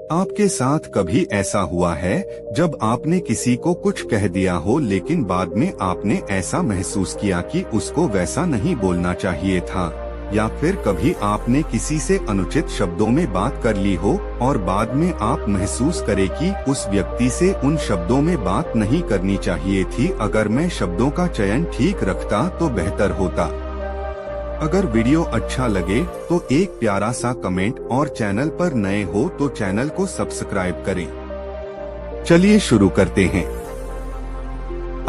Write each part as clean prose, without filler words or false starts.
आपके साथ कभी ऐसा हुआ है जब आपने किसी को कुछ कह दिया हो लेकिन बाद में आपने ऐसा महसूस किया कि उसको वैसा नहीं बोलना चाहिए था, या फिर कभी आपने किसी से अनुचित शब्दों में बात कर ली हो और बाद में आप महसूस करें कि उस व्यक्ति से उन शब्दों में बात नहीं करनी चाहिए थी, अगर मैं शब्दों का चयन ठीक रखता तो बेहतर होता। अगर वीडियो अच्छा लगे तो एक प्यारा सा कमेंट और चैनल पर नए हो तो चैनल को सब्सक्राइब करें। चलिए शुरू करते हैं।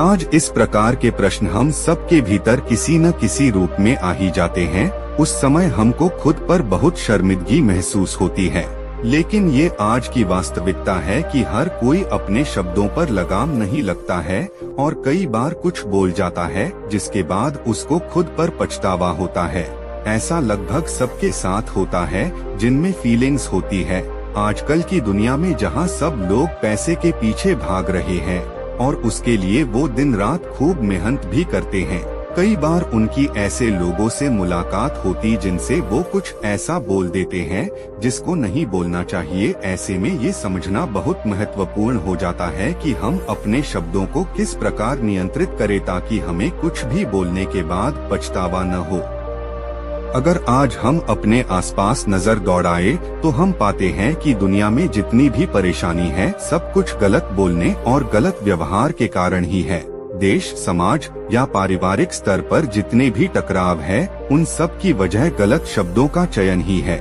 आज इस प्रकार के प्रश्न हम सबके भीतर किसी न किसी रूप में आ ही जाते हैं। उस समय हमको खुद पर बहुत शर्मिंदगी महसूस होती है, लेकिन ये आज की वास्तविकता है कि हर कोई अपने शब्दों पर लगाम नहीं लगता है और कई बार कुछ बोल जाता है जिसके बाद उसको खुद पर पछतावा होता है। ऐसा लगभग सबके साथ होता है जिनमें फीलिंग्स होती है। आजकल की दुनिया में जहां सब लोग पैसे के पीछे भाग रहे हैं और उसके लिए वो दिन रात खूब मेहनत भी करते हैं, कई बार उनकी ऐसे लोगों से मुलाकात होती जिनसे वो कुछ ऐसा बोल देते हैं जिसको नहीं बोलना चाहिए। ऐसे में ये समझना बहुत महत्वपूर्ण हो जाता है कि हम अपने शब्दों को किस प्रकार नियंत्रित करें ताकि हमें कुछ भी बोलने के बाद पछतावा न हो। अगर आज हम अपने आसपास नजर दौड़ाए तो हम पाते हैं कि दुनिया में जितनी भी परेशानी है सब कुछ गलत बोलने और गलत व्यवहार के कारण ही है। देश, समाज या पारिवारिक स्तर पर जितने भी टकराव है उन सब की वजह गलत शब्दों का चयन ही है।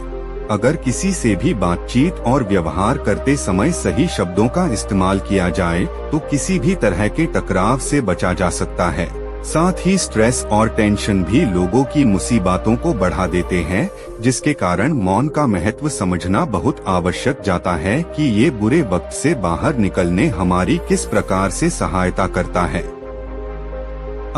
अगर किसी से भी बातचीत और व्यवहार करते समय सही शब्दों का इस्तेमाल किया जाए तो किसी भी तरह के टकराव से बचा जा सकता है। साथ ही स्ट्रेस और टेंशन भी लोगों की मुसीबतों को बढ़ा देते हैं, जिसके कारण मौन का महत्व समझना बहुत आवश्यक जाता है कि ये बुरे वक्त से बाहर निकलने हमारी किस प्रकार से सहायता करता है।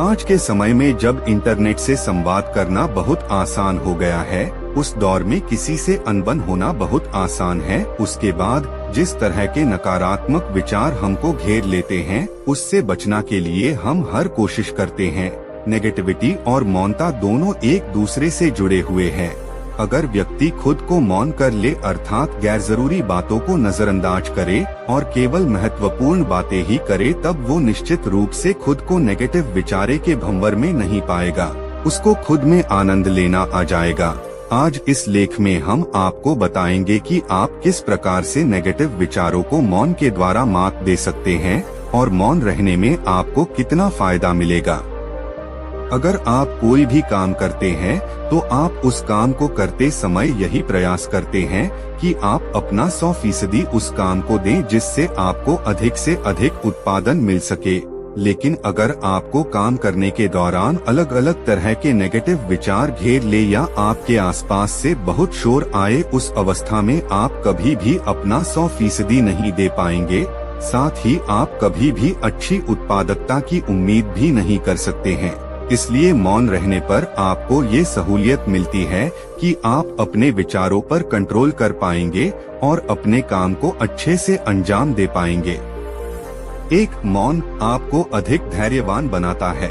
आज के समय में जब इंटरनेट से संवाद करना बहुत आसान हो गया है, उस दौर में किसी से अनबन होना बहुत आसान है। उसके बाद जिस तरह के नकारात्मक विचार हमको घेर लेते हैं उससे बचना के लिए हम हर कोशिश करते हैं। नेगेटिविटी और मौनता दोनों एक दूसरे से जुड़े हुए हैं। अगर व्यक्ति खुद को मौन कर ले अर्थात गैर जरूरी बातों को नजरअंदाज करे और केवल महत्वपूर्ण बातें ही करे, तब वो निश्चित रूप से खुद को नेगेटिव विचारे के भंवर में नहीं पाएगा, उसको खुद में आनंद लेना आ जाएगा। आज इस लेख में हम आपको बताएंगे कि आप किस प्रकार से नेगेटिव विचारों को मौन के द्वारा मात दे सकते हैं और मौन रहने में आपको कितना फायदा मिलेगा। अगर आप कोई भी काम करते हैं तो आप उस काम को करते समय यही प्रयास करते हैं कि आप अपना 100% उस काम को दें जिससे आपको अधिक से अधिक उत्पादन मिल सके। लेकिन अगर आपको काम करने के दौरान अलग अलग तरह के नेगेटिव विचार घेर ले या आपके आसपास से बहुत शोर आए, उस अवस्था में आप कभी भी अपना 100% नहीं दे पाएंगे। साथ ही आप कभी भी अच्छी उत्पादकता की उम्मीद भी नहीं कर सकते हैं। इसलिए मौन रहने पर आपको ये सहूलियत मिलती है कि आप अपने विचारों पर कंट्रोल कर पाएंगे और अपने काम को अच्छे से अंजाम दे पाएंगे। एक मौन आपको अधिक धैर्यवान बनाता है।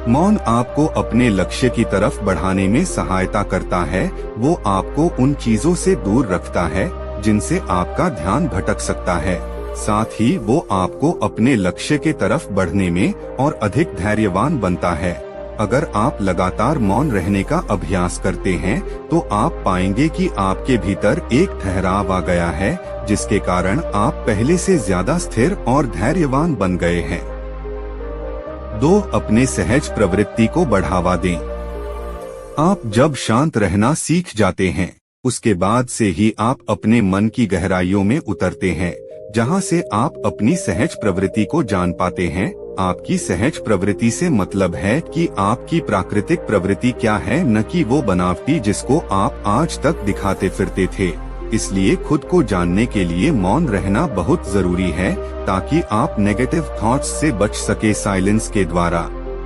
मौन आपको अपने लक्ष्य की तरफ बढ़ाने में सहायता करता है। वो आपको उन चीजों से दूर रखता है जिनसे आपका ध्यान भटक सकता है। साथ ही वो आपको अपने लक्ष्य के तरफ बढ़ने में और अधिक धैर्यवान बनता है। अगर आप लगातार मौन रहने का अभ्यास करते हैं तो आप पाएंगे कि आपके भीतर एक ठहराव आ गया है, जिसके कारण आप पहले से ज्यादा स्थिर और धैर्यवान बन गए हैं। 2. अपने सहज प्रवृत्ति को बढ़ावा दें। आप जब शांत रहना सीख जाते हैं उसके बाद से ही आप अपने मन की गहराइयों में उतरते हैं, जहां से आप अपनी सहज प्रवृत्ति को जान पाते हैं। आपकी सहज प्रवृत्ति से मतलब है कि आपकी प्राकृतिक प्रवृत्ति क्या है, न कि वो बनावटी जिसको आप आज तक दिखाते फिरते थे। इसलिए खुद को जानने के लिए मौन रहना बहुत जरूरी है ताकि आप नेगेटिव थॉट्स से बच सके। साइलेंस के द्वारा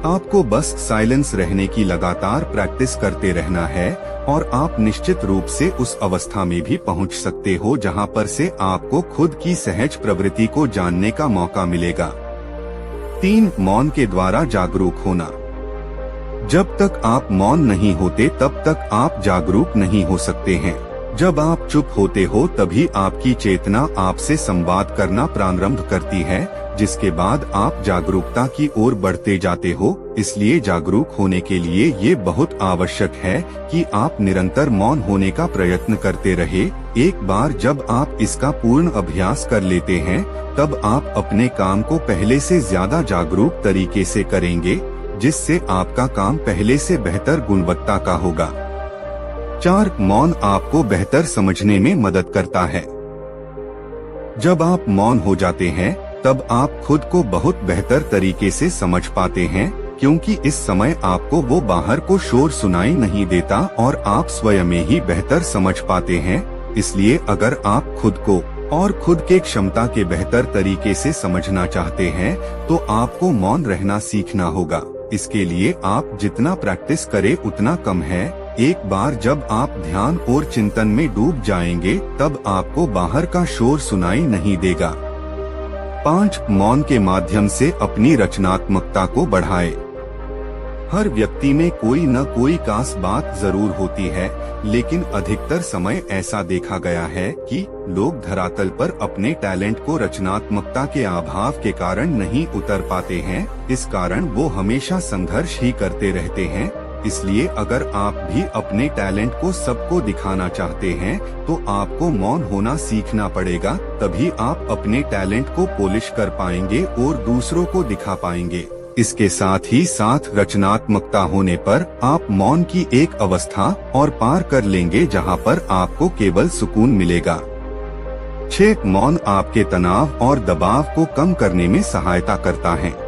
आपको बस साइलेंस रहने की लगातार प्रैक्टिस करते रहना है और आप निश्चित रूप से उस अवस्था में भी पहुंच सकते हो जहां पर से आपको खुद की सहज प्रवृत्ति को जानने का मौका मिलेगा। 3. मौन के द्वारा जागरूक होना। जब तक आप मौन नहीं होते तब तक आप जागरूक नहीं हो सकते हैं। जब आप चुप होते हो तभी आपकी चेतना आपसे संवाद करना प्रारंभ करती है, जिसके बाद आप जागरूकता की ओर बढ़ते जाते हो। इसलिए जागरूक होने के लिए ये बहुत आवश्यक है कि आप निरंतर मौन होने का प्रयत्न करते रहे। एक बार जब आप इसका पूर्ण अभ्यास कर लेते हैं, तब आप अपने काम को पहले से ज्यादा जागरूक तरीके से करेंगे, जिससे आपका काम पहले से बेहतर गुणवत्ता का होगा। 4. मौन आपको बेहतर समझने में मदद करता है। जब आप मौन हो जाते हैं, तब आप खुद को बहुत बेहतर तरीके से समझ पाते हैं, क्योंकि इस समय आपको वो बाहर को शोर सुनाई नहीं देता और आप स्वयं में ही बेहतर समझ पाते हैं। इसलिए अगर आप खुद को और खुद के क्षमता के बेहतर तरीके से समझना चाहते हैं, तो आपको मौन रहना सीखना होगा। इसके लिए आप जितना प्रैक्टिस करें उतना कम है। एक बार जब आप ध्यान और चिंतन में डूब जाएंगे, तब आपको बाहर का शोर सुनाई नहीं देगा। 5. मौन के माध्यम से अपनी रचनात्मकता को बढ़ाए। हर व्यक्ति में कोई न कोई खास बात जरूर होती है, लेकिन अधिकतर समय ऐसा देखा गया है कि लोग धरातल पर अपने टैलेंट को रचनात्मकता के अभाव के कारण नहीं उतर पाते हैं। इस कारण वो हमेशा संघर्ष ही करते रहते हैं। इसलिए अगर आप भी अपने टैलेंट को सबको दिखाना चाहते हैं, तो आपको मौन होना सीखना पड़ेगा। तभी आप अपने टैलेंट को पॉलिश कर पाएंगे और दूसरों को दिखा पाएंगे। इसके साथ ही साथ रचनात्मकता होने पर आप मौन की एक अवस्था और पार कर लेंगे, जहां पर आपको केवल सुकून मिलेगा। 6. मौन आपके तनाव और दबाव को कम करने में सहायता करता है।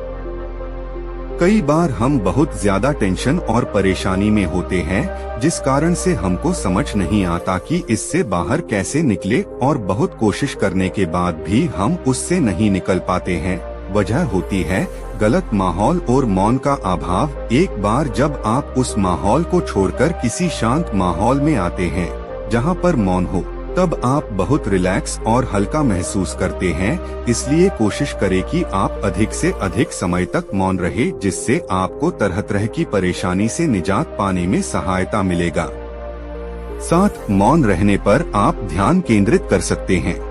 कई बार हम बहुत ज्यादा टेंशन और परेशानी में होते हैं, जिस कारण से हमको समझ नहीं आता कि इससे बाहर कैसे निकले, और बहुत कोशिश करने के बाद भी हम उससे नहीं निकल पाते हैं। वजह होती है गलत माहौल और मौन का अभाव। एक बार जब आप उस माहौल को छोड़कर किसी शांत माहौल में आते हैं, जहां पर मौन हो, तब आप बहुत रिलैक्स और हल्का महसूस करते हैं। इसलिए कोशिश करें कि आप अधिक से अधिक समय तक मौन रहे, जिससे आपको तरह तरह की परेशानी से निजात पाने में सहायता मिलेगा। 7. मौन रहने पर आप ध्यान केंद्रित कर सकते हैं।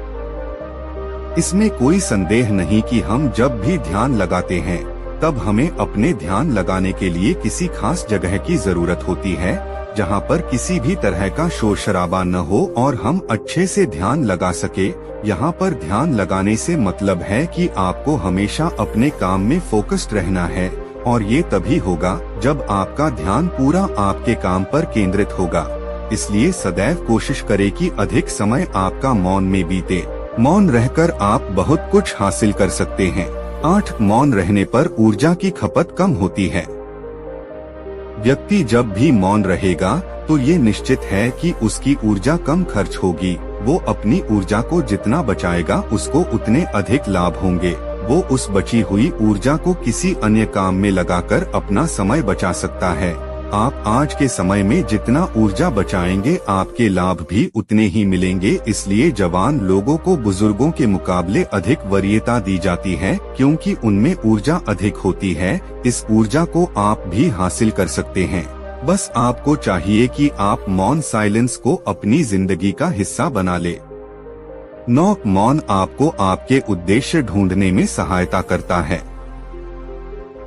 इसमें कोई संदेह नहीं कि हम जब भी ध्यान लगाते हैं, तब हमें अपने ध्यान लगाने के लिए किसी खास जगह की जरूरत होती है, जहां पर किसी भी तरह का शोर शराबा न हो और हम अच्छे से ध्यान लगा सके। यहाँ पर ध्यान लगाने से मतलब है कि आपको हमेशा अपने काम में फोकस्ड रहना है, और ये तभी होगा जब आपका ध्यान पूरा आपके काम पर केंद्रित होगा। इसलिए सदैव कोशिश करें कि अधिक समय आपका मौन में बीते। मौन रहकर आप बहुत कुछ हासिल कर सकते हैं। 8. मौन रहने पर ऊर्जा की खपत कम होती है। व्यक्ति जब भी मौन रहेगा, तो ये निश्चित है कि उसकी ऊर्जा कम खर्च होगी। वो अपनी ऊर्जा को जितना बचाएगा, उसको उतने अधिक लाभ होंगे। वो उस बची हुई ऊर्जा को किसी अन्य काम में लगाकर अपना समय बचा सकता है। आप आज के समय में जितना ऊर्जा बचाएंगे, आपके लाभ भी उतने ही मिलेंगे। इसलिए जवान लोगों को बुजुर्गों के मुकाबले अधिक वरीयता दी जाती है, क्योंकि उनमें ऊर्जा अधिक होती है। इस ऊर्जा को आप भी हासिल कर सकते हैं। बस आपको चाहिए कि आप मौन साइलेंस को अपनी जिंदगी का हिस्सा बना ले। 9. मौन आपको आपके उद्देश्य ढूंढने में सहायता करता है।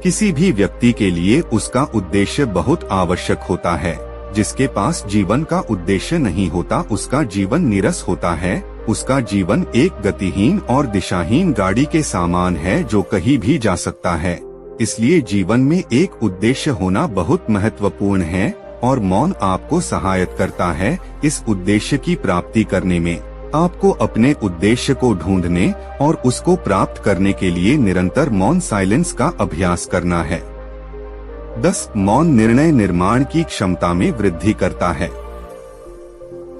किसी भी व्यक्ति के लिए उसका उद्देश्य बहुत आवश्यक होता है। जिसके पास जीवन का उद्देश्य नहीं होता, उसका जीवन नीरस होता है। उसका जीवन एक गतिहीन और दिशाहीन गाड़ी के समान है, जो कहीं भी जा सकता है। इसलिए जीवन में एक उद्देश्य होना बहुत महत्वपूर्ण है, और मौन आपको सहायता करता है इस उद्देश्य की प्राप्ति करने में। आपको अपने उद्देश्य को ढूंढने और उसको प्राप्त करने के लिए निरंतर मौन साइलेंस का अभ्यास करना है। 10. मौन निर्णय निर्माण की क्षमता में वृद्धि करता है।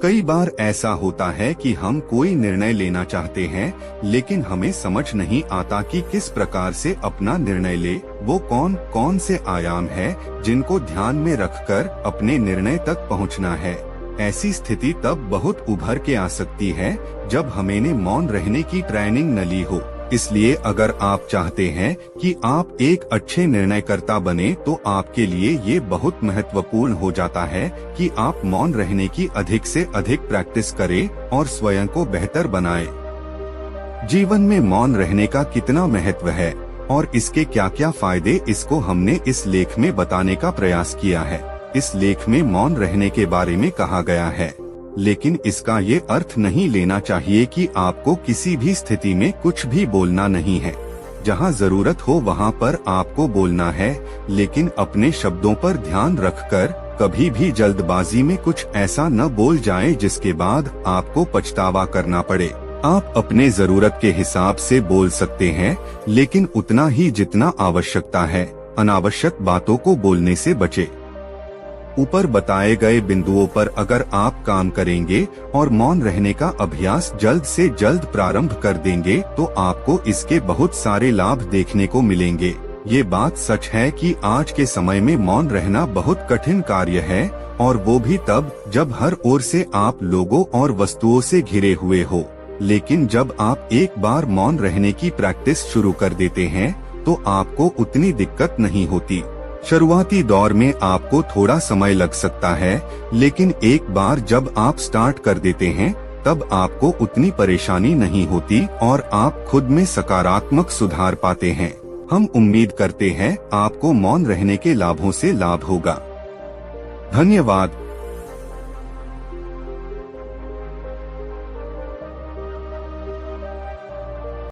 कई बार ऐसा होता है कि हम कोई निर्णय लेना चाहते हैं, लेकिन हमें समझ नहीं आता कि किस प्रकार से अपना निर्णय ले। वो कौन कौन से आयाम हैं जिनको ध्यान में रखकर अपने निर्णय तक पहुंचना है। ऐसी स्थिति तब बहुत उभर के आ सकती है जब हमने मौन रहने की ट्रेनिंग न ली हो। इसलिए अगर आप चाहते हैं कि आप एक अच्छे निर्णयकर्ता बने तो आपके लिए ये बहुत महत्वपूर्ण हो जाता है कि आप मौन रहने की अधिक से अधिक प्रैक्टिस करें और स्वयं को बेहतर बनाएं। जीवन में मौन रहने का कितना महत्व है और इसके क्या क्या फायदे, इसको हमने इस लेख में बताने का प्रयास किया है। इस लेख में मौन रहने के बारे में कहा गया है, लेकिन इसका ये अर्थ नहीं लेना चाहिए कि आपको किसी भी स्थिति में कुछ भी बोलना नहीं है। जहाँ जरूरत हो वहाँ पर आपको बोलना है, लेकिन अपने शब्दों पर ध्यान रखकर कभी भी जल्दबाजी में कुछ ऐसा न बोल जाए जिसके बाद आपको पछतावा करना पड़े। आप अपने जरूरत के हिसाब से बोल सकते हैं, लेकिन उतना ही जितना आवश्यकता है। अनावश्यक बातों को बोलने से बचे। ऊपर बताए गए बिंदुओं पर अगर आप काम करेंगे और मौन रहने का अभ्यास जल्द से जल्द प्रारंभ कर देंगे तो आपको इसके बहुत सारे लाभ देखने को मिलेंगे। ये बात सच है कि आज के समय में मौन रहना बहुत कठिन कार्य है, और वो भी तब जब हर ओर से आप लोगों और वस्तुओं से घिरे हुए हो। लेकिन जब आप एक बार मौन रहने की प्रैक्टिस शुरू कर देते हैं तो आपको उतनी दिक्कत नहीं होती। शुरुआती दौर में आपको थोड़ा समय लग सकता है, लेकिन एक बार जब आप स्टार्ट कर देते हैं तब आपको उतनी परेशानी नहीं होती और आप खुद में सकारात्मक सुधार पाते हैं। हम उम्मीद करते हैं आपको मौन रहने के लाभों से लाभ होगा। धन्यवाद।